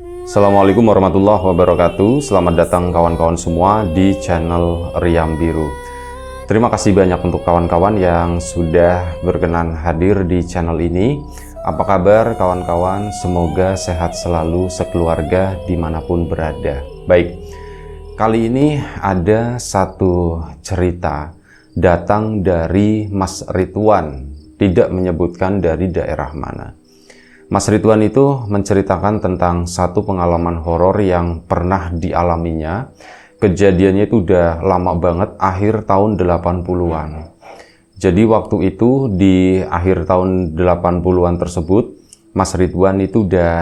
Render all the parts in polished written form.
Assalamualaikum warahmatullahi wabarakatuh. Selamat datang kawan-kawan semua di channel Riam Biru. Terima kasih banyak untuk kawan-kawan yang sudah berkenan hadir di channel ini. Apa kabar kawan-kawan? Semoga sehat selalu sekeluarga dimanapun berada. Baik, kali ini ada satu cerita datang dari Mas Ridwan, tidak menyebutkan dari daerah mana. Mas Ridwan itu menceritakan tentang satu pengalaman horor yang pernah dialaminya. Kejadiannya itu udah lama banget, akhir tahun 80-an. Jadi waktu itu di akhir tahun 80-an tersebut, Mas Ridwan itu udah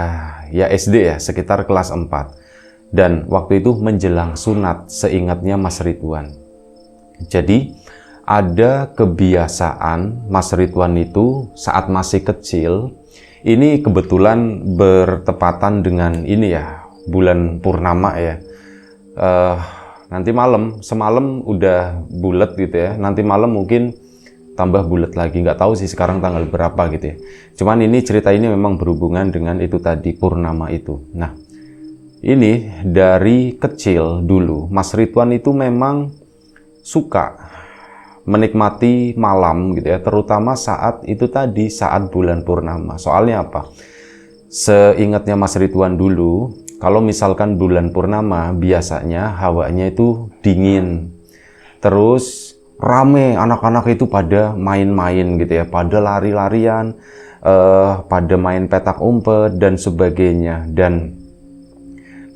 ya SD ya, sekitar kelas 4. Dan waktu itu menjelang sunat, seingatnya Mas Ridwan. Jadi ada kebiasaan Mas Ridwan itu saat masih kecil. Ini kebetulan bertepatan dengan ini ya, bulan purnama ya. Nanti malam, semalam udah bulat gitu ya. Nanti malam mungkin tambah bulat lagi. Nggak tahu sih sekarang tanggal berapa gitu ya. Cuman ini cerita ini memang berhubungan dengan itu tadi, purnama itu. Nah, ini dari kecil dulu, Mas Ridwan itu memang suka menikmati malam gitu ya, terutama saat itu tadi, saat bulan purnama. Soalnya apa? Seingatnya Mas Ridwan dulu, kalau misalkan bulan purnama biasanya hawanya itu dingin, terus rame, anak-anak itu pada main-main gitu ya, pada lari-larian, pada main petak umpet dan sebagainya. Dan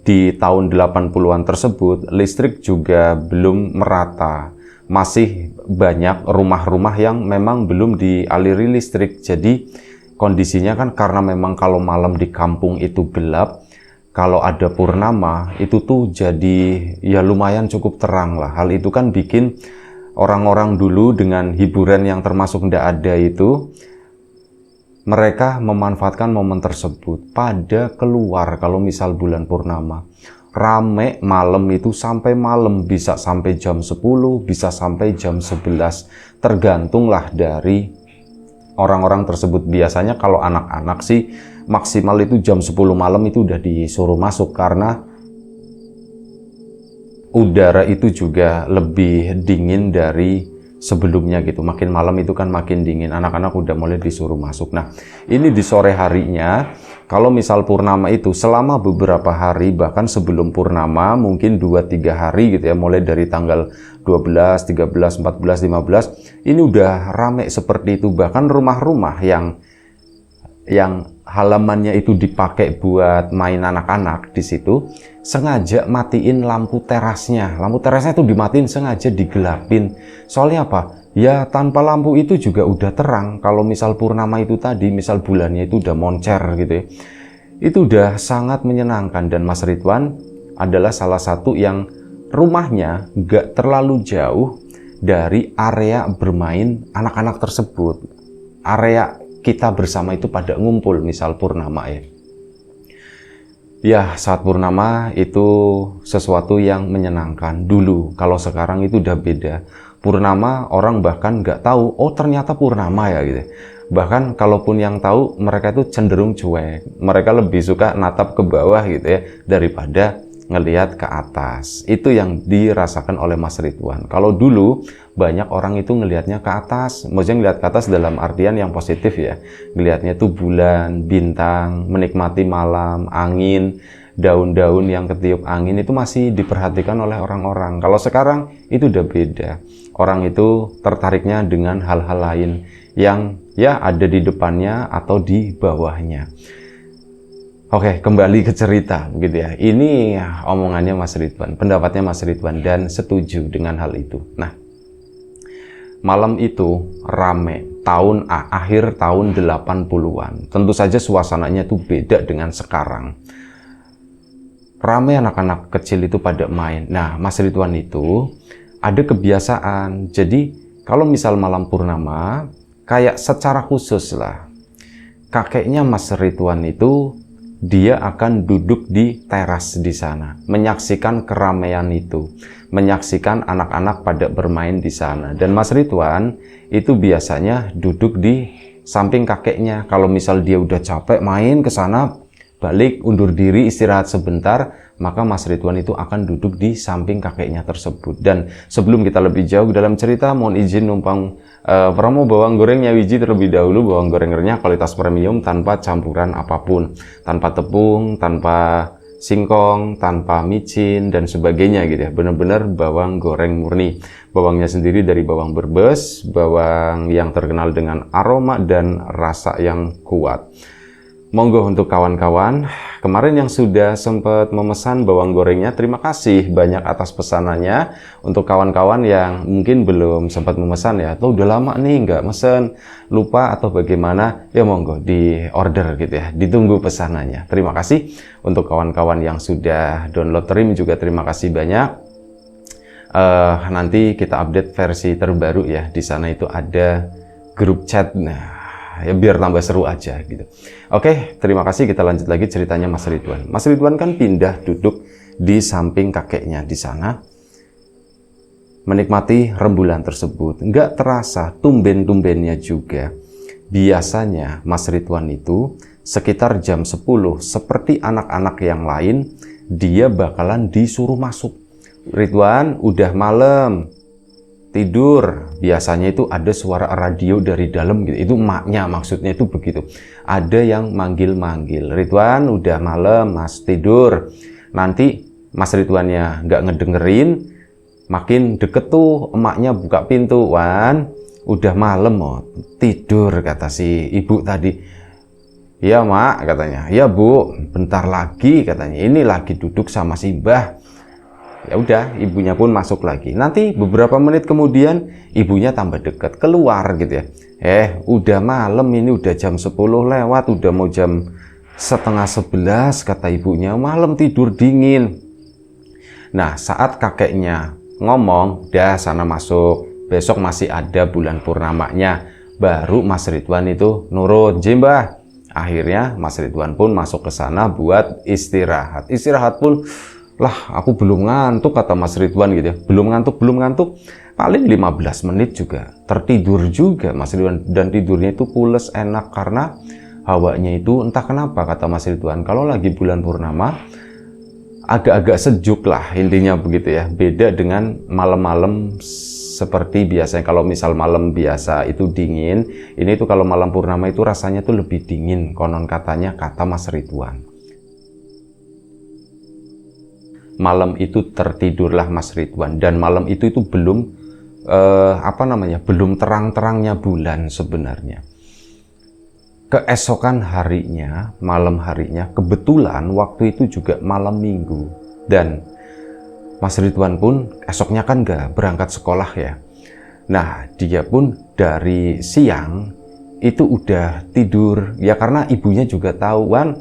di tahun 80-an tersebut listrik juga belum merata. Masih banyak rumah-rumah yang memang belum dialiri listrik. Jadi kondisinya kan karena memang kalau malam di kampung itu gelap, kalau ada purnama itu tuh jadi ya lumayan cukup terang lah. Hal itu kan bikin orang-orang dulu dengan hiburan yang termasuk ndak ada itu, mereka memanfaatkan momen tersebut pada keluar kalau misal bulan purnama. Rame malam itu sampai malam, bisa sampai jam 10, bisa sampai jam 11. Tergantunglah dari orang-orang tersebut. Biasanya kalau anak-anak sih maksimal itu jam 10 malam itu udah disuruh masuk, karena udara itu juga lebih dingin dari sebelumnya gitu. Makin malam itu kan makin dingin, anak-anak udah mulai disuruh masuk. Nah, ini di sore harinya, kalau misal purnama itu selama beberapa hari, bahkan sebelum purnama mungkin 2-3 hari gitu ya, mulai dari tanggal 12, 13, 14, 15, ini udah rame seperti itu. Bahkan rumah-rumah yang halamannya itu dipakai buat main anak-anak di situ, sengaja matiin lampu terasnya. Lampu terasnya itu dimatiin, sengaja digelapin. Soalnya apa? Ya tanpa lampu itu juga udah terang. Kalau misal purnama itu tadi, misal bulannya itu udah moncer gitu ya, itu udah sangat menyenangkan. Dan Mas Ridwan adalah salah satu yang rumahnya nggak terlalu jauh dari area bermain anak-anak tersebut. Area kita bersama itu pada ngumpul misal purnama ya. Ya, saat purnama itu sesuatu yang menyenangkan dulu. Kalau sekarang itu udah beda. Purnama orang bahkan nggak tahu, oh ternyata purnama ya gitu. Bahkan kalaupun yang tahu, mereka itu cenderung cuek. Mereka lebih suka natap ke bawah gitu ya, daripada ngelihat ke atas. Itu yang dirasakan oleh Mas Ridwan. Kalau dulu banyak orang itu ngelihatnya ke atas, maksudnya ngelihat ke atas dalam artian yang positif ya. Ngelihatnya itu bulan, bintang, menikmati malam, angin, daun-daun yang ketiup angin itu masih diperhatikan oleh orang-orang. Kalau sekarang itu udah beda. Orang itu tertariknya dengan hal-hal lain yang ya ada di depannya atau di bawahnya. Oke, kembali ke cerita begitu ya. Ini omongannya Mas Ridwan, pendapatnya Mas Ridwan, dan setuju dengan hal itu. Nah, malam itu rame, akhir tahun 80-an. Tentu saja suasananya itu beda dengan sekarang. Rame, anak-anak kecil itu pada main. Nah, Mas Ridwan itu ada kebiasaan. Jadi, kalau misal malam purnama, kayak secara khusus lah, kakeknya Mas Ridwan itu dia akan duduk di teras di sana, menyaksikan keramaian itu, menyaksikan anak-anak pada bermain di sana. Dan Mas Ridwan itu biasanya duduk di samping kakeknya. Kalau misal dia udah capek main ke sana, balik, undur diri, istirahat sebentar, maka Mas Ridwan itu akan duduk di samping kakeknya tersebut. Dan sebelum kita lebih jauh dalam cerita, mohon izin numpang promo bawang goreng Nyawiji terlebih dahulu. Bawang goreng renyah kualitas premium tanpa campuran apapun, tanpa tepung, tanpa singkong, tanpa micin dan sebagainya gitu ya. Benar-benar bawang goreng murni. Bawangnya sendiri dari bawang Brebes, bawang yang terkenal dengan aroma dan rasa yang kuat. Monggo untuk kawan-kawan, kemarin yang sudah sempat memesan bawang gorengnya, terima kasih banyak atas pesanannya. Untuk kawan-kawan yang mungkin belum sempat memesan ya, atau udah lama nih nggak mesen, lupa atau bagaimana, ya monggo di order gitu ya, ditunggu pesanannya. Terima kasih untuk kawan-kawan yang sudah download Rim juga terima kasih banyak. Nanti kita update versi terbaru ya, di sana itu ada grup chat. Nah, ya biar tambah seru aja gitu. Oke, terima kasih. Kita lanjut lagi ceritanya Mas Ridwan. Mas Ridwan kan pindah duduk di samping kakeknya di sana, menikmati rembulan tersebut. Nggak terasa tumben-tumbennya juga. Biasanya Mas Ridwan itu sekitar jam 10, seperti anak-anak yang lain, dia bakalan disuruh masuk. Ridwan, udah malam, tidur. Biasanya itu ada suara radio dari dalam gitu. Itu emaknya, maksudnya itu begitu. Ada yang manggil-manggil, Ridwan udah malam mas, tidur. Nanti Mas Ridwannya nggak ngedengerin, makin deket tuh emaknya buka pintu, Wan udah malam mau tidur, kata si ibu tadi. Ya mak, katanya. Ya bu, bentar lagi, katanya. Ini lagi duduk sama si Mbah. Ya udah, ibunya pun masuk lagi. Nanti beberapa menit kemudian ibunya tambah dekat, keluar gitu ya. Udah malam ini, udah jam 10 lewat, udah mau jam setengah 11, kata ibunya. Malam tidur dingin. Nah, saat kakeknya ngomong, dah sana masuk, besok masih ada bulan purnamanya. Baru Mas Ridwan itu nurut, Jimbah. Akhirnya Mas Ridwan pun masuk ke sana buat istirahat. Istirahat pun, lah aku belum ngantuk, kata Mas Ridwan gitu ya. Belum ngantuk, paling 15 menit juga tertidur juga Mas Ridwan. Dan tidurnya itu pules, enak, karena hawanya itu entah kenapa, kata Mas Ridwan, kalau lagi bulan purnama agak-agak sejuk lah, intinya begitu ya. Beda dengan malam-malam seperti biasanya. Kalau misal malam biasa itu dingin, ini tuh kalau malam purnama itu rasanya tuh lebih dingin, konon katanya, kata Mas Ridwan. Malam itu tertidurlah Mas Ridwan, dan malam itu belum belum terang-terangnya bulan sebenarnya. Keesokan harinya, malam harinya, kebetulan waktu itu juga malam minggu, dan Mas Ridwan pun esoknya kan gak berangkat sekolah ya. Nah, dia pun dari siang itu udah tidur ya, karena ibunya juga tahu, Wan,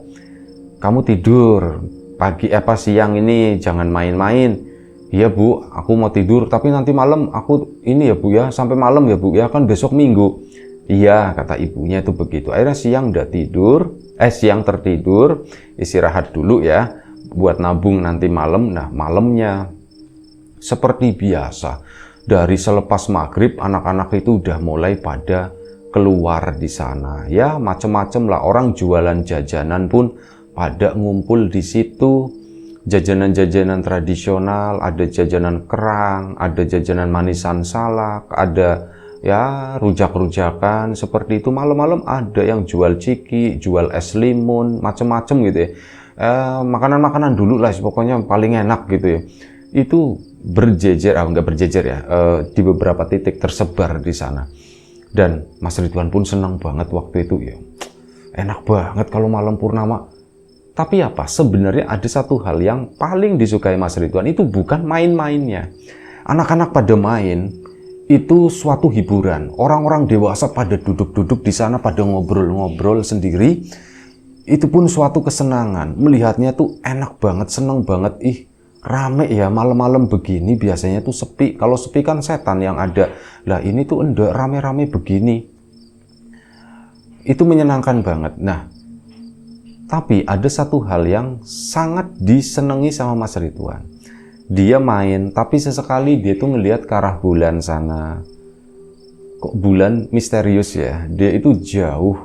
kamu tidur pagi siang ini jangan main-main. Iya bu, aku mau tidur, tapi nanti malam aku ini ya bu ya, sampai malam ya bu ya, kan besok minggu. Iya, kata ibunya itu begitu. Akhirnya siang udah tidur, siang tertidur, istirahat dulu ya, buat nabung nanti malam. Nah, malamnya seperti biasa, dari selepas maghrib anak-anak itu udah mulai pada keluar di sana. Ya, macem-macem lah, orang jualan jajanan pun pada ngumpul di situ. Jajanan-jajanan tradisional, ada jajanan kerang, ada jajanan manisan salak, ada ya rujak-rujakan seperti itu. Malam-malam ada yang jual ciki, jual es limun, macem-macem gitu ya. Makanan-makanan dulu lah, pokoknya paling enak gitu ya. Itu berjejer, nggak berjejer ya, di beberapa titik tersebar di sana. Dan Mas Ridwan pun senang banget waktu itu ya. Enak banget kalau malam purnama. Tapi apa? Sebenarnya ada satu hal yang paling disukai Mas Ridwan, itu bukan main-mainnya. Anak-anak pada main, itu suatu hiburan. Orang-orang dewasa pada duduk-duduk di sana, pada ngobrol-ngobrol sendiri. Itu pun suatu kesenangan. Melihatnya tuh enak banget, seneng banget. Rame ya malam-malam begini, biasanya tuh sepi. Kalau sepi kan setan yang ada. Lah ini tuh enggak, rame-rame begini. Itu menyenangkan banget. Nah, tapi ada satu hal yang sangat disenangi sama Mas Ridwan. Dia main, tapi sesekali dia tuh ngelihat ke arah bulan sana. Kok bulan misterius ya? Dia itu jauh.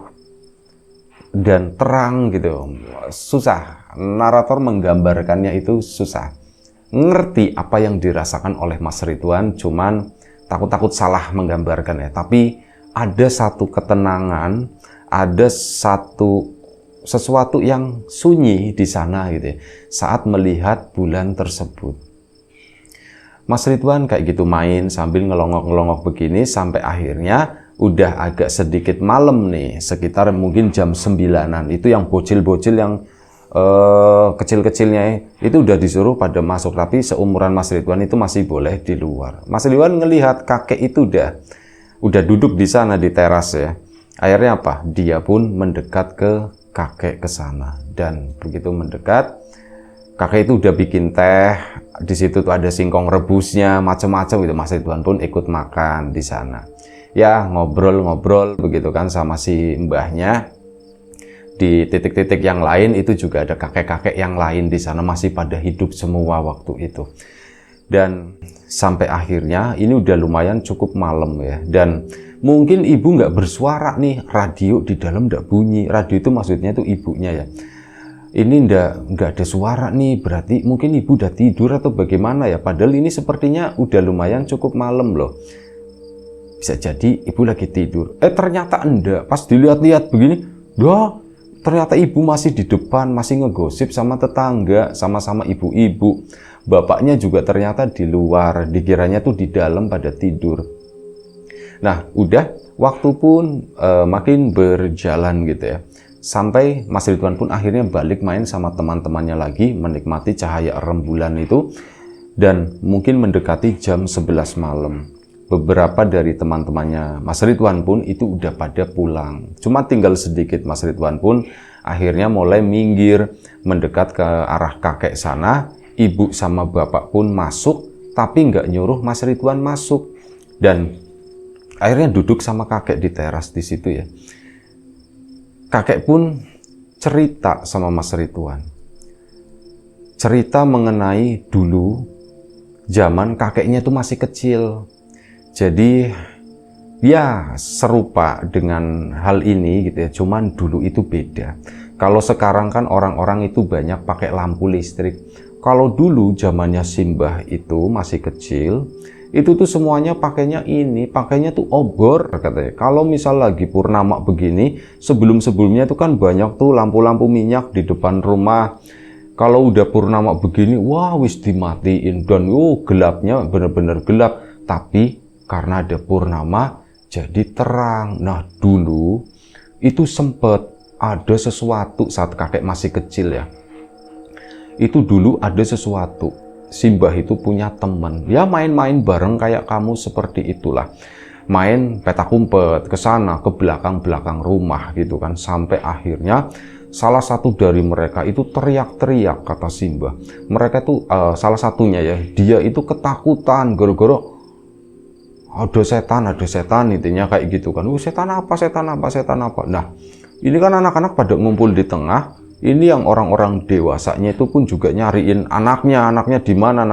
dan terang gitu. Susah, narator menggambarkannya itu susah. Ngerti apa yang dirasakan oleh Mas Ridwan, cuman takut-takut salah menggambarkan ya. Tapi ada satu ketenangan, ada sesuatu yang sunyi di sana gitu ya, saat melihat bulan tersebut. Mas Ridwan kayak gitu main sambil ngelongok-ngelongok begini sampai akhirnya udah agak sedikit malam nih, sekitar mungkin jam 9-an. Itu yang bocil-bocil yang kecil-kecilnya itu udah disuruh pada masuk, tapi seumuran Mas Ridwan itu masih boleh di luar. Mas Ridwan ngelihat kakek itu udah duduk di sana di teras ya. Akhirnya apa? Dia pun mendekat ke kakek ke sana, dan begitu mendekat, kakek itu udah bikin teh. Di situ tuh ada singkong rebusnya, macam-macam gitu. Mas Ridwan pun ikut makan di sana. Ya ngobrol-ngobrol begitu kan sama si mbahnya. Di titik-titik yang lain itu juga ada kakek-kakek yang lain di sana masih pada hidup semua waktu itu. Dan sampai akhirnya ini udah lumayan cukup malam ya. Dan mungkin ibu nggak bersuara nih, radio di dalam nggak bunyi. Radio itu maksudnya itu ibunya ya. Ini nggak ada suara nih, berarti mungkin ibu udah tidur atau bagaimana ya. Padahal ini sepertinya udah lumayan cukup malam loh. Bisa jadi ibu lagi tidur. Ternyata enggak. Pas dilihat-lihat begini, ternyata ibu masih di depan, masih ngegosip sama tetangga, sama-sama ibu-ibu. Bapaknya juga ternyata di luar, dikiranya tuh di dalam pada tidur. Nah, udah waktu pun makin berjalan gitu ya. Sampai Mas Ridwan pun akhirnya balik main sama teman-temannya lagi, menikmati cahaya rembulan itu, dan mungkin mendekati jam 11 malam. Beberapa dari teman-temannya Mas Ridwan pun itu udah pada pulang. Cuma tinggal sedikit. Mas Ridwan pun akhirnya mulai minggir, mendekat ke arah kakek sana. Ibu sama bapak pun masuk, tapi nggak nyuruh Mas Ridwan masuk. Dan akhirnya duduk sama kakek di teras di situ ya. Kakek pun cerita sama Mas Ridwan. Cerita mengenai dulu, zaman kakeknya itu masih kecil. Jadi ya serupa dengan hal ini gitu ya, cuman dulu itu beda. Kalau sekarang kan orang-orang itu banyak pakai lampu listrik. Kalau dulu zamannya Simbah itu masih kecil, itu tuh semuanya pakainya tuh obor katanya. Kalau misal lagi purnama begini, sebelum-sebelumnya itu kan banyak tuh lampu-lampu minyak di depan rumah. Kalau udah purnama begini, wah wis dimatiin, dan gelapnya bener-bener gelap. Tapi karena ada purnama, jadi terang. Nah dulu itu sempet ada sesuatu saat kakek masih kecil ya. Itu dulu ada sesuatu. Simbah itu punya teman. Ya main-main bareng kayak kamu seperti itulah. Main petak umpet ke sana, ke belakang-belakang rumah gitu kan. Sampai akhirnya salah satu dari mereka itu teriak-teriak, kata Simbah. Mereka tuh salah satunya ya, dia itu ketakutan gara-gara ada setan intinya kayak gitu kan. Setan apa? Nah, ini kan anak-anak pada ngumpul di tengah. Ini yang orang-orang dewasanya itu pun juga nyariin anaknya di mana.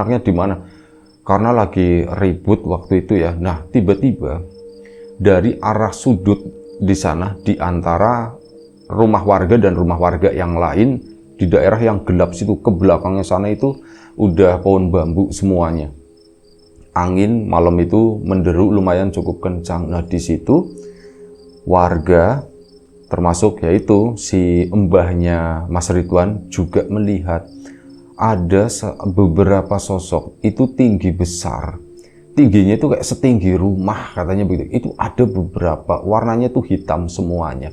Karena lagi ribut waktu itu ya. Nah, tiba-tiba dari arah sudut di sana, di antara rumah warga dan rumah warga yang lain, di daerah yang gelap situ, ke belakangnya sana itu udah pohon bambu semuanya. Angin malam itu menderu lumayan cukup kencang. Nah, di situ warga termasuk yaitu si mbahnya Mas Ridwan juga melihat ada beberapa sosok itu tinggi besar. Tingginya itu kayak setinggi rumah katanya begitu. Itu ada beberapa, warnanya tuh hitam semuanya.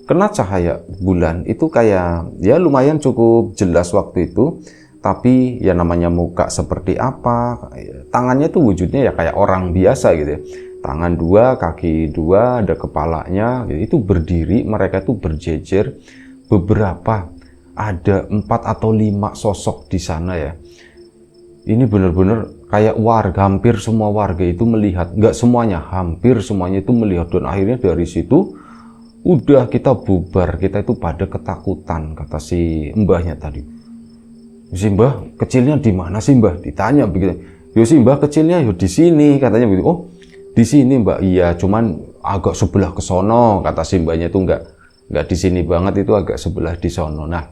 Kena cahaya bulan itu kayak ya lumayan cukup jelas waktu itu. Tapi ya namanya muka seperti apa, tangannya tuh wujudnya ya kayak orang biasa gitu ya. Tangan dua, kaki dua, ada kepalanya, itu berdiri, mereka itu berjejer, beberapa, ada 4 atau 5 sosok di sana ya. Ini benar-benar kayak warga, hampir semua warga itu melihat, nggak semuanya, hampir semuanya itu melihat. Dan akhirnya dari situ, udah kita bubar, kita itu pada ketakutan, kata si mbahnya tadi. Si mbah kecilnya di mana sih mbah? Ditanya begitu. Yo si mbah kecilnya yo di sini, katanya begitu. Oh, di sini mbak, iya cuman agak sebelah ke sono, kata si mbahnya itu. nggak di sini banget, itu agak sebelah di sono. Nah,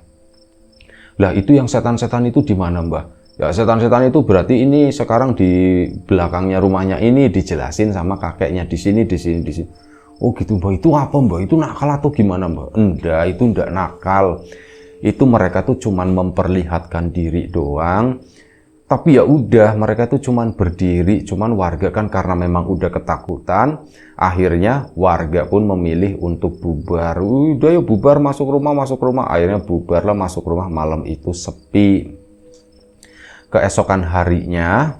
lah itu yang setan-setan itu di mana, Mbah? Ya setan-setan itu berarti ini sekarang di belakangnya rumahnya ini, dijelasin sama kakeknya di sini, di sini, di sini. Oh gitu, Mbah. Itu apa, Mbah? Itu nakal atau gimana, Mbah? Enggak, itu enggak nakal. Itu mereka tuh cuman memperlihatkan diri doang. Tapi ya udah, mereka tuh cuman berdiri, cuman warga kan karena memang udah ketakutan, akhirnya warga pun memilih untuk bubar. Udah ya bubar, masuk rumah, akhirnya bubarlah, masuk rumah. Malam itu sepi. Keesokan harinya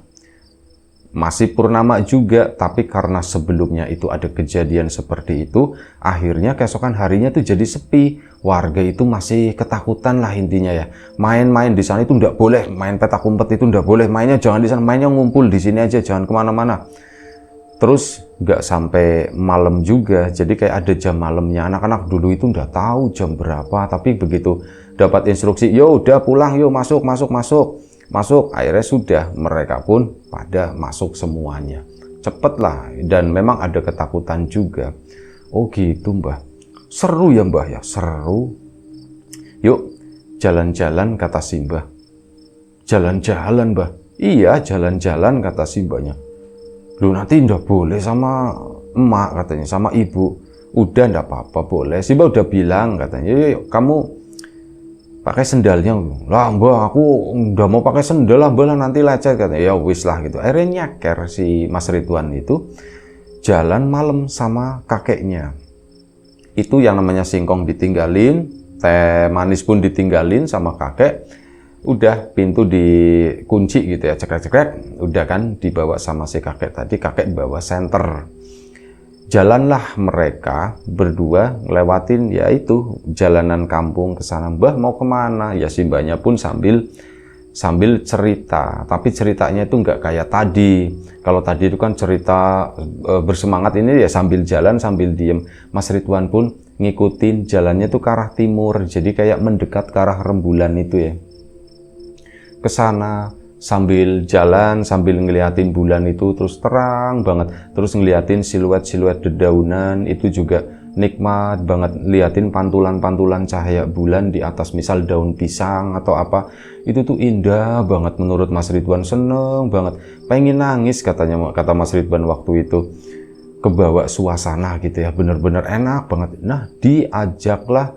masih purnama juga, tapi karena sebelumnya itu ada kejadian seperti itu, akhirnya keesokan harinya tuh jadi sepi. Warga itu masih ketakutan lah intinya ya. Main-main di sana itu nggak boleh, main petak umpet itu nggak boleh, mainnya jangan di sana, mainnya ngumpul di sini aja, jangan kemana-mana. Terus nggak sampai malam juga, jadi kayak ada jam malamnya. Anak-anak dulu itu nggak tahu jam berapa, tapi begitu dapat instruksi, yo udah pulang, yo masuk. Masuk, akhirnya sudah, mereka pun pada masuk semuanya. Cepet lah, dan memang ada ketakutan juga. Oh gitu, Mbah. Seru ya, Mbah ya? Seru. Yuk, jalan-jalan, kata si Mbah. Jalan-jalan, Mbah. Iya, jalan-jalan, kata si Mbahnya. Lu nanti ndak boleh sama emak, katanya, sama ibu. Udah, ndak apa-apa, boleh. Si Mbah udah bilang, katanya, yuk, kamu pakai sendalnya. Lah, Mbah, aku udah mau pakai sendal lah, Mbah, nanti lecet, katanya. Ya wis lah gitu. Akhirnya nyeker si Mas Ridwan itu jalan malam sama kakeknya. Itu yang namanya singkong ditinggalin, teh manis pun ditinggalin sama kakek. Udah pintu dikunci gitu ya, cekrek-cekrek. Udah kan dibawa sama si kakek tadi, kakek bawa senter. Jalanlah mereka berdua lewatin yaitu jalanan kampung ke sana. Mbah mau kemana? Ya si mbahnya pun sambil cerita, tapi ceritanya itu nggak kayak tadi. Kalau tadi itu kan cerita bersemangat, ini ya sambil jalan sambil diem. Mas Ridwan pun ngikutin jalannya tuh ke arah timur, jadi kayak mendekat ke arah rembulan itu ya. Ke sana sambil jalan sambil ngeliatin bulan itu, terus terang banget, terus ngeliatin siluet-siluet dedaunan itu juga nikmat banget, liatin pantulan-pantulan cahaya bulan di atas misal daun pisang atau apa, itu tuh indah banget menurut Mas Ridwan. Seneng banget, pengen nangis katanya, kata Mas Ridwan waktu itu, kebawa suasana gitu ya, bener-bener enak banget. Nah, diajaklah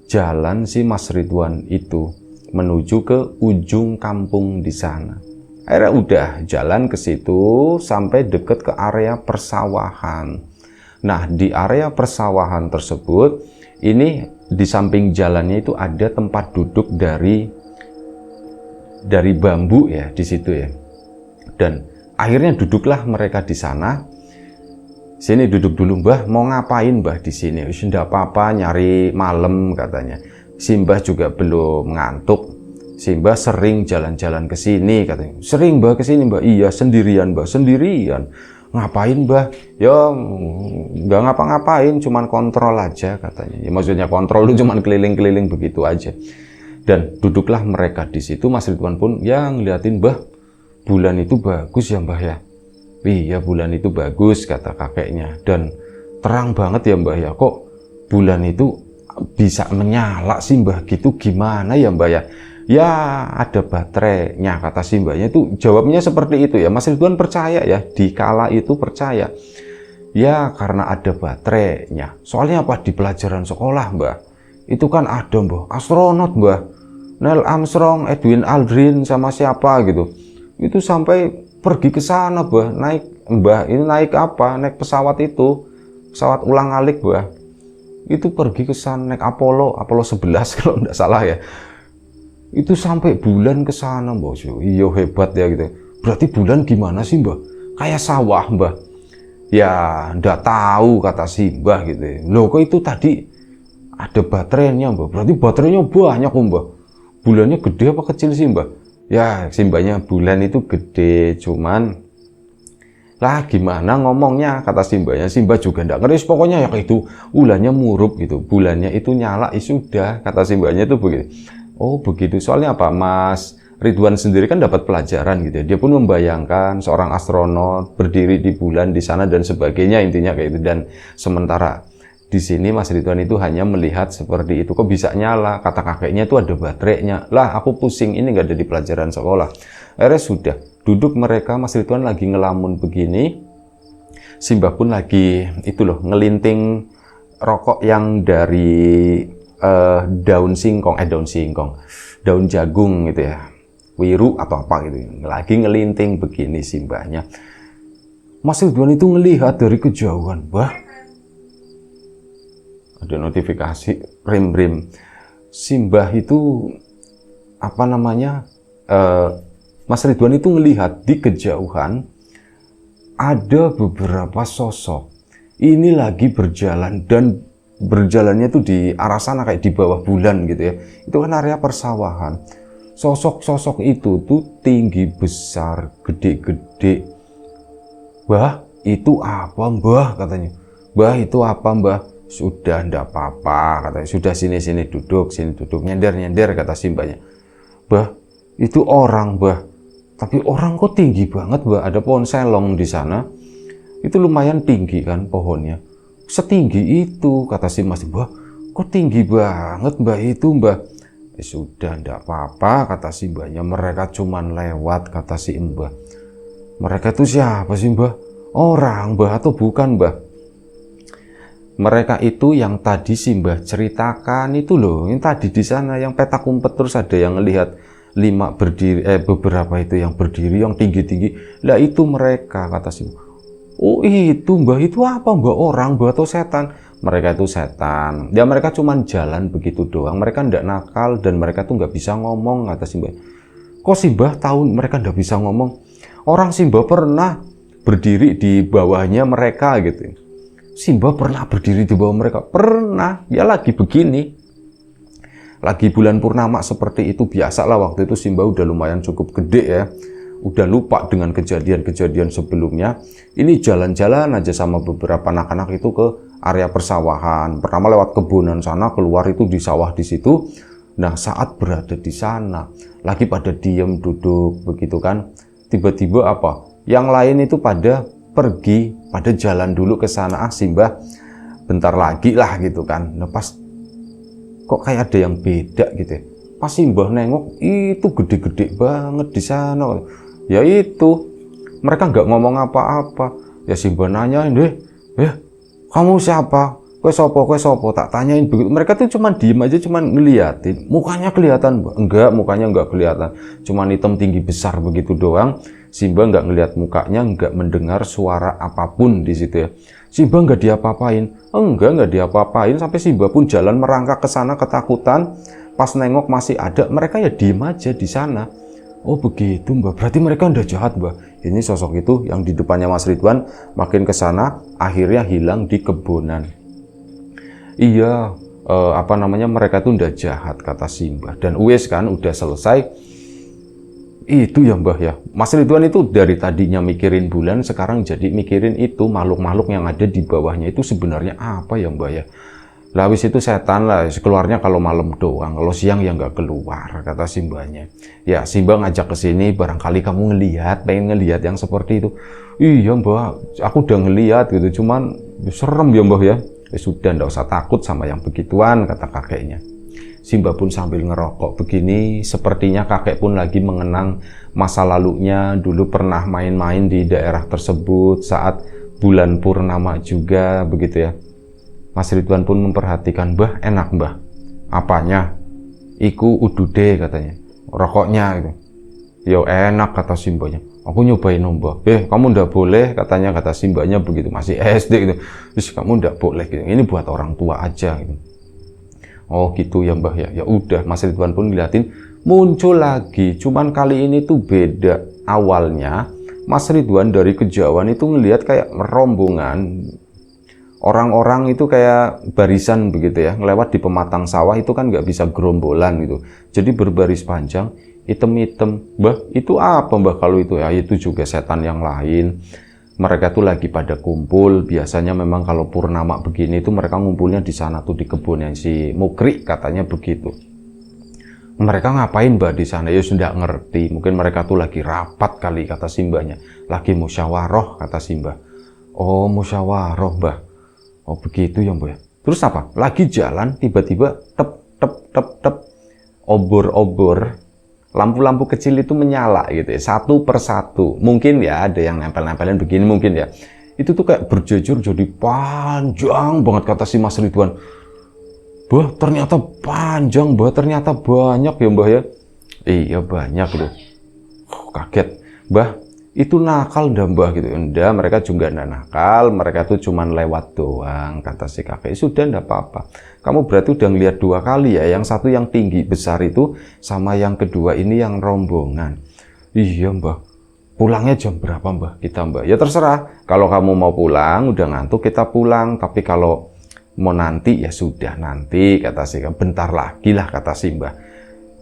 jalan si Mas Ridwan itu menuju ke ujung kampung di sana. Akhirnya udah jalan ke situ sampai deket ke area persawahan. Nah, di area persawahan tersebut, ini di samping jalannya itu ada tempat duduk dari bambu ya di situ ya. Dan akhirnya duduklah mereka di sana. Sini duduk dulu, Mbah. Mau ngapain, Mbah, di sini? Tidak apa-apa, nyari malam katanya. Si Mbah juga belum ngantuk. Si Mbah sering jalan-jalan ke sini katanya. Sering, Mbah, ke sini, Mbah. Iya, sendirian, Mbah, sendirian. Ngapain, Mbah? Ya nggak ngapa-ngapain, cuman kontrol aja katanya. Ya maksudnya kontrol itu cuman keliling-keliling begitu aja. Dan duduklah mereka di situ. Mas Ridwan pun yang ngeliatin, Mbah, bulan itu bagus ya, Mbah ya. Iya, bulan itu bagus kata kakeknya. Dan terang banget ya, Mbah ya. Kok bulan itu bisa menyala sih, Mbah, gitu gimana ya, Mbah ya? Ya ada baterainya kata si mbahnya. Itu jawabnya seperti itu ya. Mas Ridwan percaya ya, di kala itu percaya ya, karena ada baterainya. Soalnya apa, di pelajaran sekolah, Mbah, itu kan ada, Mbah, astronot, Mbah, Neil Armstrong, Edwin Aldrin sama siapa gitu, itu sampai pergi ke sana, Mbah, Mbah, ini naik apa, naik pesawat itu, pesawat ulang-alik, Mbah, itu pergi ke sana naik Apollo 11 kalau enggak salah ya. Itu sampai bulan ke sana, Mbah. Iya, hebat ya gitu. Berarti bulan gimana sih, Mbah? Kayak sawah, Mbah. Ya, ndak tahu kata si Mbah gitu. Loh, kok itu tadi ada baterainya, Mbah? Berarti baterainya banyak, Mbah. Bulannya gede apa kecil sih, Mbah? Ya, si Mbahnya, bulan itu gede, cuman lah gimana ngomongnya kata si Mbahnya. Si Mbah juga ndak ngerti, pokoknya ya kayak itu ulannya murup gitu. Bulannya itu nyala, sudah kata si Mbahnya itu begitu. Oh begitu, soalnya apa, Mas Ridwan sendiri kan dapat pelajaran gitu ya. Dia pun membayangkan seorang astronot berdiri di bulan di sana dan sebagainya, intinya kayak itu. Dan sementara Di sini Mas Ridwan itu hanya melihat seperti itu. Kok bisa nyala? Kata kakeknya itu ada baterainya. Lah, aku pusing, ini nggak ada di pelajaran sekolah. Akhirnya sudah, duduk mereka, Mas Ridwan lagi ngelamun begini. Simbah pun lagi, itu loh, ngelinting rokok yang dari daun singkong, daun jagung gitu ya. Wiru atau apa gitu. Lagi ngelinting begini simbahnya. Mas Ridwan itu ngelihat dari kejauhan, bah, ada notifikasi rim. Simbah itu apa namanya? Mas Ridwan itu ngelihat di kejauhan ada beberapa sosok. Ini lagi berjalan dan berjalannya tuh di arah sana kayak di bawah bulan gitu ya. Itu kan area persawahan. Sosok-sosok itu tuh tinggi besar, gede-gede. Bah, itu apa mbah katanya? Bah, itu apa mbah? Sudah ndak apa-apa katanya. Sudah sini duduk, nyender kata simbahnya. Bah, itu orang bah. Tapi orang kok tinggi banget bah. Ada pohon selong di sana. Itu lumayan tinggi kan pohonnya. Setinggi itu kata si Mas. Bah, kok tinggi banget mbah itu mbah. Sudah ndak apa-apa kata si mbahnya. Mereka cuman lewat kata si mbah. Mereka itu siapa sih mbah? Orang mbah atau bukan mbah? Mereka itu yang tadi si mbah ceritakan itu loh. Yang tadi di sana yang petak umpet terus ada yang lihat 5 berdiri, beberapa itu yang berdiri yang tinggi-tinggi. Lah itu mereka kata si mbah. Oh itu mbah, itu apa mbah? Orang mbah atau setan? Mereka itu setan. Ya mereka cuman jalan begitu doang. Mereka ndak nakal dan mereka tuh nggak bisa ngomong kata si mbah. Kok si mbah tahu mereka ndak bisa ngomong? Orang si mbah pernah berdiri di bawahnya mereka gitu. Si mbah pernah berdiri di bawah mereka. Pernah. Ya lagi begini. Lagi bulan purnama seperti itu. Biasalah waktu itu si mbah udah lumayan cukup gede ya. Udah lupa dengan kejadian-kejadian sebelumnya. Ini jalan-jalan aja sama beberapa anak-anak itu ke area persawahan. Pertama lewat kebunan sana, keluar itu di sawah di situ. Nah, saat berada di sana, lagi pada diem duduk begitu kan. Tiba-tiba apa? Yang lain itu pada pergi, pada jalan dulu ke sana. Ah, simbah bentar lagi lah gitu kan. Nah, pas kok kayak ada yang beda gitu ya. Pas simbah nengok, itu gede-gede banget di sana. Ya itu, mereka nggak ngomong apa-apa. Ya simbah nanyain deh, kamu siapa? Kue sopo, tak tanyain begitu. Mereka tuh cuman diem aja, cuman ngeliatin. Mukanya kelihatan, enggak, mukanya enggak kelihatan. Cuman hitam tinggi besar begitu doang. Simbah nggak ngeliat mukanya, nggak mendengar suara apapun di situ ya. Simbah nggak diapa-apain, nggak diapa-apain. Sampai Simbah pun jalan merangkak ke sana ketakutan. Pas nengok masih ada, mereka ya diem aja di sana. Oh begitu mbak, berarti mereka udah jahat mbak. Ini sosok itu yang di depannya Mas Ridwan makin ke sana, akhirnya hilang di kebunan. Iya, apa namanya, mereka tuh udah jahat kata si mbah. Dan wes kan udah selesai. Itu ya mbah ya. Mas Ridwan itu dari tadinya mikirin bulan, sekarang jadi mikirin itu makhluk-makhluk yang ada di bawahnya itu sebenarnya apa ya mbah ya. Lah wis itu setan lah, keluarnya kalau malam doang, kalau siang ya nggak keluar kata simbahnya. Ya simbah ngajak ke sini, barangkali kamu pengen ngelihat yang seperti itu. Iya mbah, aku udah ngelihat gitu, cuman serem ya mbah ya. Sudah ndak usah takut sama yang begituan kata kakeknya. Simbah pun sambil ngerokok begini, sepertinya kakek pun lagi mengenang masa lalunya, dulu pernah main-main di daerah tersebut saat bulan purnama juga begitu ya. Mas Ridwan pun memperhatikan, mbah enak mbah. Apanya? Iku udude katanya, rokoknya gitu. Yo enak kata simbahnya. Aku nyobain mbah. Kamu ndak boleh katanya, kata simbahnya begitu, masih SD gitu. Terus kamu ndak boleh gitu. Ini buat orang tua aja gitu. Oh gitu ya mbah ya. Ya udah, Mas Ridwan pun ngeliatin, muncul lagi. Cuman kali ini tuh beda. Awalnya Mas Ridwan dari kejauhan itu ngelihat kayak rombongan orang-orang itu kayak barisan begitu ya, ngelewat di pematang sawah itu kan nggak bisa gerombolan gitu. Jadi berbaris panjang, hitam-hitam. Mbah, itu apa mbah kalau itu ya? Itu juga setan yang lain. Mereka tuh lagi pada kumpul. Biasanya memang kalau purnama begini itu mereka ngumpulnya di sana tuh di kebun yang si Mukri katanya begitu. Mereka ngapain mbah di sana? Ya sudah ngerti. Mungkin mereka tuh lagi rapat kali kata simbahnya. Lagi musyawarah kata simbah. Oh musyawarah mbah. Oh begitu ya mbak. Terus apa? Lagi jalan, tiba-tiba tep, tep, tep, tep, obor-obor, lampu-lampu kecil itu menyala gitu ya, satu persatu. Mungkin ya ada yang nempel-nempelin begini mungkin ya. Itu tuh kayak berjejur jadi panjang banget, kata si Mas Ridwan. Bah, ternyata panjang, bah, ternyata banyak ya mbah ya. Iya banyak loh. Kaget. Bah, itu nakal ndak mbah gitu. Ndak, mereka juga ndak nakal, mereka tuh cuman lewat doang, kata si kakek. Sudah ndak apa-apa. Kamu berarti udah ngeliat 2 kali ya, yang satu yang tinggi besar itu sama yang kedua ini yang rombongan. Iya mbah. Pulangnya jam berapa mbah kita mbah? Ya terserah. Kalau kamu mau pulang udah ngantuk kita pulang, tapi kalau mau nanti ya sudah nanti, kata si, bentar lagi lah, kata si mbah.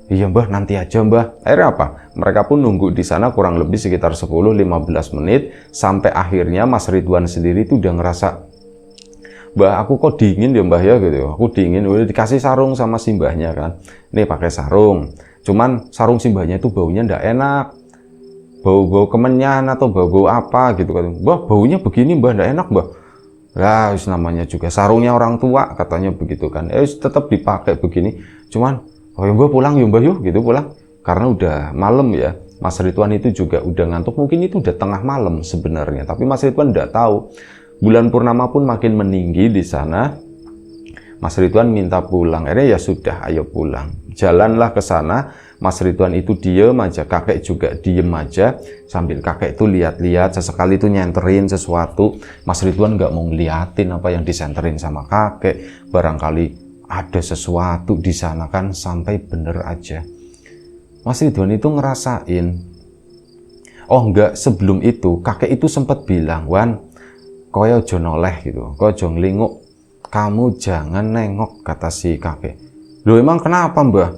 Iya mbah, nanti aja mbah. Akhirnya apa? Mereka pun nunggu di sana kurang lebih sekitar 10-15 menit, sampai akhirnya Mas Ridwan sendiri tuh udah ngerasa, mbah aku kok dingin ya mbah ya gitu. Aku dingin, udah dikasih sarung sama si mbahnya kan. Nih pakai sarung. Cuman sarung si mbahnya itu baunya ndak enak. Bau-bau kemenyan atau bau-bau apa gitu kan. Mbah, baunya begini mbah, ndak enak mbah. Lah, namanya juga sarungnya orang tua, katanya begitu kan. Tetap dipakai begini. Cuman oh ya mbah pulang ya mbah yuk gitu pulang, karena udah malam ya. Mas Ridwan itu juga udah ngantuk, mungkin itu udah tengah malam sebenarnya, tapi Mas Ridwan udah tahu. Bulan purnama pun makin meninggi di sana. Mas Ridwan minta pulang. Akhirnya ya sudah, ayo pulang. Jalanlah ke sana. Mas Ridwan itu diem aja, kakek juga diem aja. Sambil kakek itu lihat-lihat, sesekali itu nyenterin sesuatu. Mas Ridwan nggak mau ngeliatin apa yang disenterin sama kakek. Barangkali ada sesuatu di sana kan, sampai bener aja. Mas Ridwan itu ngerasain. Oh enggak, sebelum itu kakek itu sempat bilang, Wan, kowe ojo noleh gitu, kowe ojo nglinguk, kamu jangan nengok, kata si kakek. Loh emang kenapa mbah?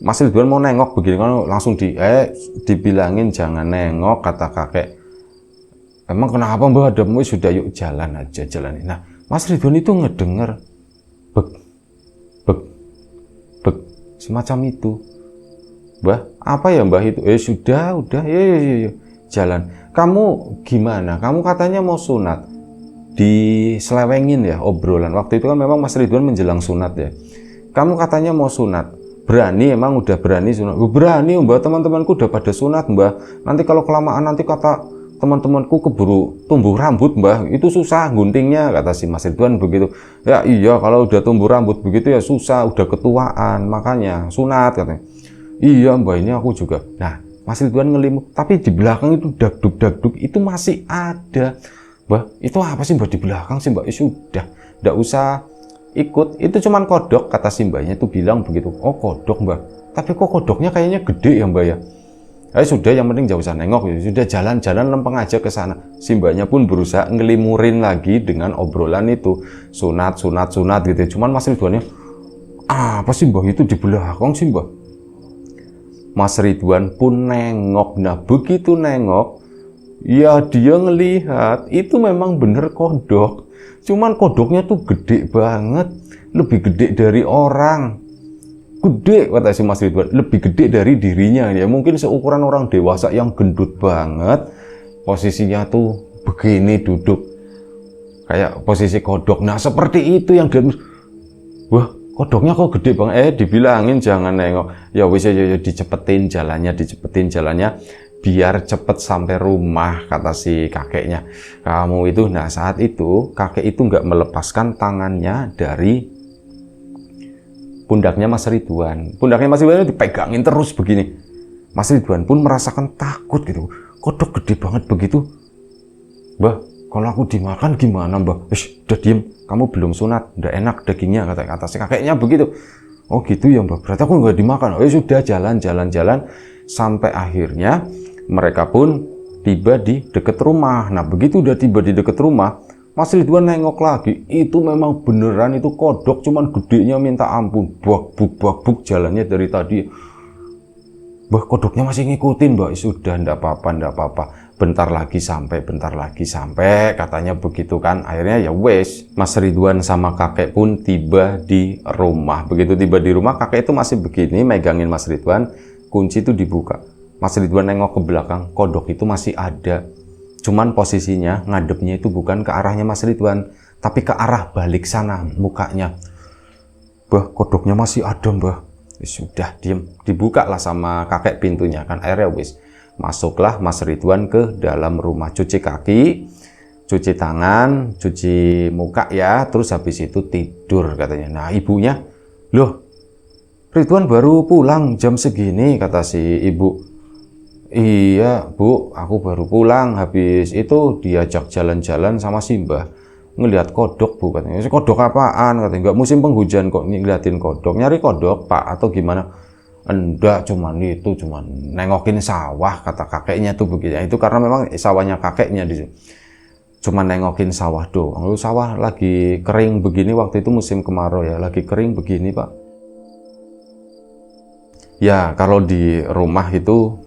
Mas Ridwan mau nengok begini kan langsung dibilangin jangan nengok, kata kakek. Emang kenapa mbah? Ada sudah, yuk jalan aja, jalan. Nah Mas Ridwan itu ngedenger bek semacam itu. Mbah, apa ya mbah itu? Sudah, udah, ya, jalan. Kamu gimana? Kamu katanya mau sunat. Diselewengin ya obrolan. Waktu itu kan memang Mas Ridwan menjelang sunat ya. Kamu katanya mau sunat. Berani, emang udah berani sunat? Berani mbah, teman-temanku udah pada sunat mbah. Nanti kalau kelamaan nanti kata teman-temanku keburu tumbuh rambut mbah, itu susah guntingnya, kata si Mas Ridwan begitu. Ya iya, kalau udah tumbuh rambut begitu ya susah, udah ketuaan, makanya sunat, katanya. Iya mbah, ini aku juga. Nah Mas Ridwan ngelimut, tapi di belakang itu dagduk itu masih ada. Mbah, itu apa sih mbah di belakang sih mbah? Sudah, ndak usah ikut, itu cuman kodok, kata si mbahnya itu bilang begitu. Oh kodok mbah, tapi kok kodoknya kayaknya gede ya mbah ya? Sudah, yang penting jauh usah nengok ya. Sudah, jalan-jalan lempeng aja ke sana. Si mbahnya pun berusaha ngelimurin lagi dengan obrolan itu, sunat gitu. Cuman Mas Ridwannya, apa sih mbah itu di belakang sih mbah? Mas Ridwan pun nengok. Nah begitu nengok, ya dia ngelihat itu memang bener kodok. Cuman kodoknya tuh gede banget, lebih gede dari orang. Gede, kata si Mas Ridwan, lebih gede dari dirinya ya, mungkin seukuran orang dewasa yang gendut banget. Posisinya tuh begini duduk kayak posisi kodok. Nah seperti itu yang dia, wah kodoknya kok gede banget. Dibilangin jangan nengok. Ya wis ya, dicepetin jalannya biar cepet sampai rumah, kata si kakeknya. Kamu itu, nah saat itu kakek itu nggak melepaskan tangannya dari pundaknya Mas Ridwan. Pundaknya Mas Ridwan itu dipegangin terus begini. Mas Ridwan pun merasakan takut gitu. Kodok gede banget begitu. Mbah, kalau aku dimakan gimana mbah? Udah diem, kamu belum sunat, udah enak dagingnya, kata si kakeknya begitu. Oh gitu ya mbah, berarti aku nggak dimakan. Sudah, jalan. Sampai akhirnya mereka pun tiba di dekat rumah. Nah begitu udah tiba di dekat rumah, Mas Ridwan nengok lagi, itu memang beneran itu kodok, cuman gedenya minta ampun, bak-buk jalannya dari tadi. Bah, kodoknya masih ngikutin, Mbak. Sudah, ndak apa-apa. Bentar lagi sampai, katanya begitu kan. Akhirnya ya wes, Mas Ridwan sama kakek pun tiba di rumah. Begitu tiba di rumah, kakek itu masih begini, megangin Mas Ridwan, kunci itu dibuka. Mas Ridwan nengok ke belakang, kodok itu masih ada. Cuman posisinya ngadepnya itu bukan ke arahnya Mas Ridwan, tapi ke arah balik sana mukanya. Mbah, kodoknya masih ada, Mbah. Sudah diem, dibuka lah sama kakek pintunya kan, akhirnya wis masuklah Mas Ridwan ke dalam rumah, cuci kaki, cuci tangan, cuci muka ya, terus habis itu tidur katanya. Nah ibunya, loh Ridwan baru pulang jam segini, kata si ibu. Iya Bu, aku baru pulang, habis itu diajak jalan-jalan sama Simbah, ngelihat kodok Bu, katanya. Kodok apaan? Katanya, nggak musim penghujan kok ngeliatin kodok, nyari kodok Pak atau gimana? Enggak, cuman nengokin sawah, kata kakeknya tuh begitu. Itu karena memang sawahnya kakeknya di sini. Cuman nengokin sawah doang. Lalu sawah lagi kering begini, waktu itu musim kemarau ya, lagi kering begini Pak. Ya kalau di rumah itu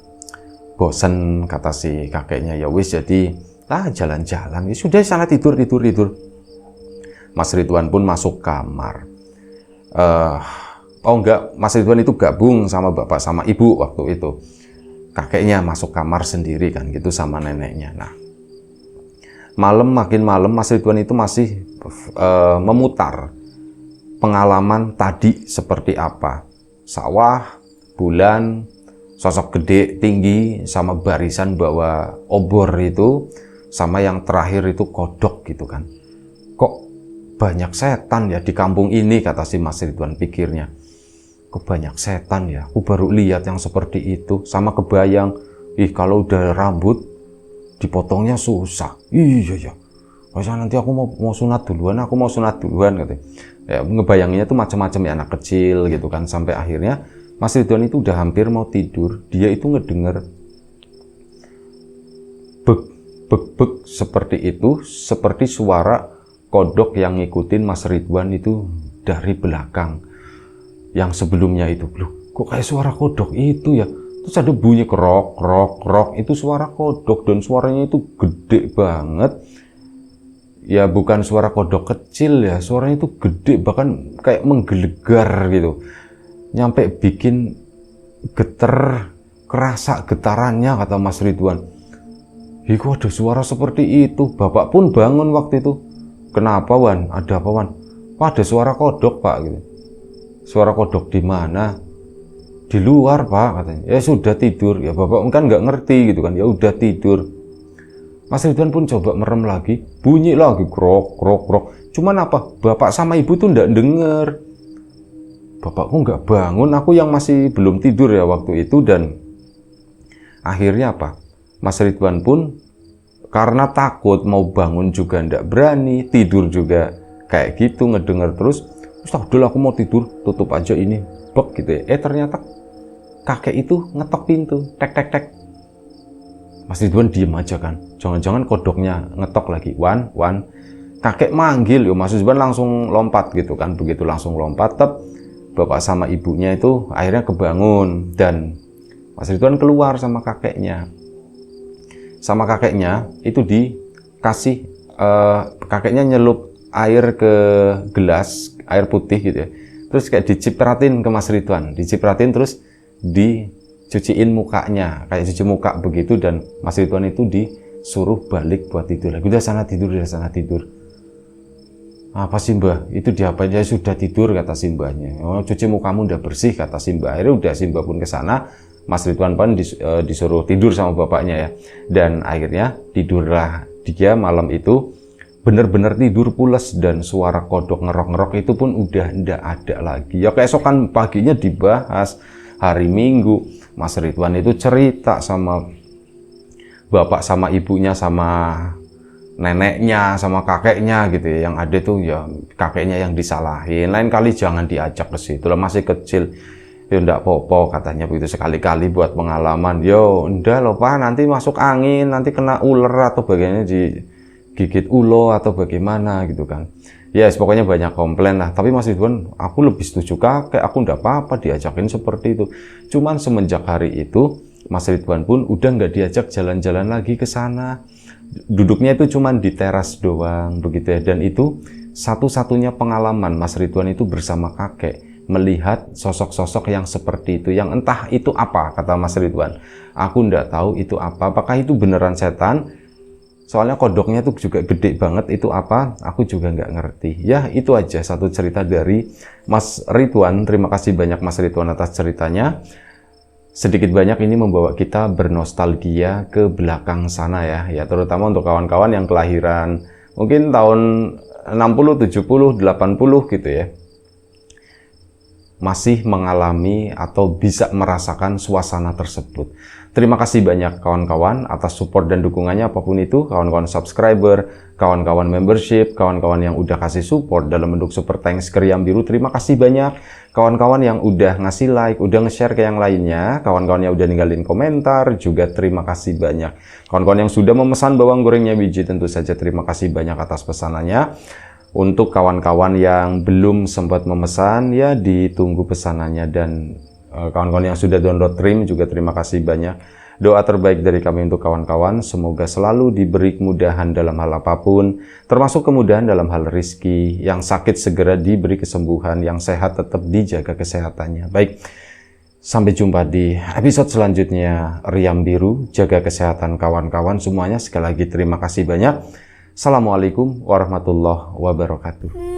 bosen, kata si kakeknya, ya wis jadi jalan-jalan, ya sudah sana tidur. Mas Ridwan pun masuk kamar. Oh enggak, Mas Ridwan itu gabung sama bapak sama ibu waktu itu. Kakeknya masuk kamar sendiri kan gitu sama neneknya. Nah makin malam Mas Ridwan itu masih memutar pengalaman tadi seperti apa, sawah, bulan, sosok gede tinggi sama barisan bawa obor itu, sama yang terakhir itu kodok gitu kan. Kok banyak setan ya di kampung ini, kata si Mas Ridwan pikirnya. Kok banyak setan ya, aku baru lihat yang seperti itu. Sama kebayang, kalau udah rambut dipotongnya susah. Iya ya, masa nanti aku mau sunat duluan, katanya. Ya, ngebayanginnya tuh macam-macam ya, anak kecil gitu kan. Sampai akhirnya Mas Ridwan itu udah hampir mau tidur, dia itu ngedenger bek seperti itu, seperti suara kodok yang ngikutin Mas Ridwan itu dari belakang. Yang sebelumnya itu, loh kok kayak suara kodok itu ya? Terus ada bunyi krok, itu suara kodok dan suaranya itu gede banget. Ya bukan suara kodok kecil ya, suaranya itu gede, bahkan kayak menggelegar gitu. Nyampe bikin geter, kerasa getarannya, kata Mas Ridwan. Kok ada suara seperti itu? Bapak pun bangun waktu itu. Kenapa Wan? Ada apa Wan? Ada suara kodok Pak gitu. Suara kodok di mana? Di luar Pak, katanya. Ya sudah tidur. Ya Bapak kan nggak ngerti gitu kan. Ya udah tidur. Mas Ridwan pun coba merem lagi. Bunyi lagi krok. Cuman apa? Bapak sama ibu tuh nggak denger. Bapakku nggak bangun, aku yang masih belum tidur ya waktu itu. Dan akhirnya apa? Mas Ridwan pun karena takut mau bangun juga nggak berani, tidur juga kayak gitu, ngedenger terus. Udah aku mau tidur, tutup aja ini, bek gitu ya. Ternyata kakek itu ngetok pintu, tek. Mas Ridwan diem aja kan, jangan-jangan kodoknya ngetok lagi. Wan. Kakek manggil, Mas Ridwan langsung lompat gitu kan, begitu langsung lompat, bapak sama ibunya itu akhirnya kebangun dan Mas Ridwan keluar sama kakeknya. Sama kakeknya itu dikasih, kakeknya nyelup air ke gelas, air putih gitu ya. Terus kayak dicipratin ke Mas Ridwan, terus dicuciin mukanya, kayak cuci muka begitu, dan Mas Ridwan itu disuruh balik buat tidur lagi. Udah sana tidur. Apa sih Mbah? Itu diapain? Ya sudah tidur, kata si Mbahnya. Oh, cuci mukamu udah bersih, kata si Mbah. Akhirnya udah si Mbah pun ke sana. Mas Ridwan pun disuruh tidur sama bapaknya ya. Dan akhirnya tidurlah dia malam itu, bener-bener tidur pules, dan suara kodok ngerok-ngerok itu pun udah ndak ada lagi. Ya keesokan paginya dibahas, hari Minggu Mas Ridwan itu cerita sama bapak sama ibunya sama neneknya sama kakeknya gitu ya. Yang ada tuh ya kakeknya yang disalahin, lain kali jangan diajak ke situ lah, masih kecil. Ya ndak popo, katanya begitu, sekali-kali buat pengalaman. Yo ndak loh Pak, nanti masuk angin, nanti kena ular atau bagaimana, digigit ulo atau bagaimana gitu kan. Ya yes, pokoknya banyak komplain lah. Tapi Mas Ridwan, aku lebih setuju kakek, aku ndak apa-apa diajakin seperti itu. Cuman semenjak hari itu Mas Ridwan pun udah nggak diajak jalan-jalan lagi ke sana. Duduknya itu cuman di teras doang begitu ya. Dan itu satu-satunya pengalaman Mas Ridwan itu bersama kakek, melihat sosok-sosok yang seperti itu, yang entah itu apa, kata Mas Ridwan. Aku ndak tahu itu apa, apakah itu beneran setan Soalnya kodoknya tuh juga gede banget, itu apa? Aku juga nggak ngerti. Ya, itu aja satu cerita dari Mas Ridwan. Terima kasih banyak Mas Ridwan atas ceritanya. Sedikit banyak ini membawa kita bernostalgia ke belakang sana ya. Ya, terutama untuk kawan-kawan yang kelahiran mungkin tahun 60, 70, 80 gitu ya. Masih mengalami atau bisa merasakan suasana tersebut. Terima kasih banyak kawan-kawan atas support dan dukungannya apapun itu, kawan-kawan subscriber, kawan-kawan membership, kawan-kawan yang udah kasih support dalam bentuk super thanks ke Riam Biru, terima kasih banyak. Kawan-kawan yang udah ngasih like, udah nge-share ke yang lainnya, kawan-kawan yang udah ninggalin komentar, juga terima kasih banyak. Kawan-kawan yang sudah memesan bawang gorengnya biji, tentu saja terima kasih banyak atas pesanannya. Untuk kawan-kawan yang belum sempat memesan, ya ditunggu pesanannya. Dan kawan-kawan yang sudah download Trim juga terima kasih banyak. Doa terbaik dari kami untuk kawan-kawan, semoga selalu diberi kemudahan dalam hal apapun, termasuk kemudahan dalam hal rizki, yang sakit segera diberi kesembuhan, yang sehat tetap dijaga kesehatannya. Baik, sampai jumpa di episode selanjutnya Riam Biru. Jaga kesehatan kawan-kawan semuanya. Sekali lagi terima kasih banyak. Assalamualaikum warahmatullahi wabarakatuh.